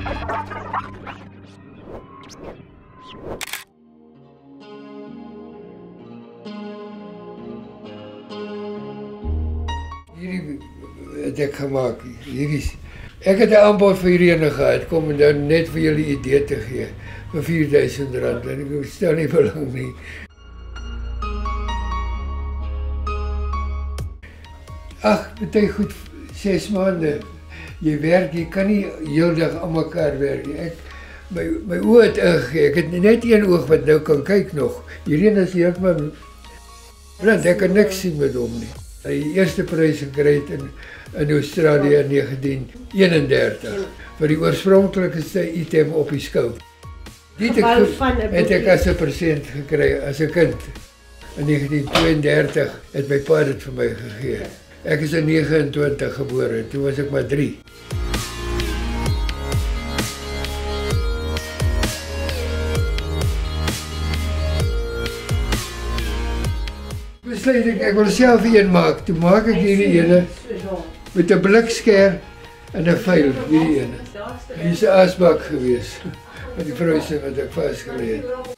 Hierdie het ek gemaak. Ek het 'n aanbod vir hierdie ene gehad, kom en dan net vir julle idee te gee, vir R4.000 en ek stel nie belang nie. Ag, baie goed, 6 maande. Jy werk, jy kan nie heeldag aan mekaar werk nie. My oë het ingegee, ek het net een oog wat nou kan kyk nog. Hierdie een is heeltemal blind, ek kan niks sien met hom nie. Die eerste prys gekry het in Australië in 1931 vir die oorspronklike item op die skou. Dit het ek as 'n persent gekry as 'n kind. In 1932 het my pa dit vir my gegee. Ek is in 29 gebore, toe was ek maar 3. Besluit ek wil self een maak. Toe maak ek hierdie ene met 'n bliksker en 'n vuil, hierdie ene. Hier is 'n asbak gewees, met die vrou se wat ek vasgelê het.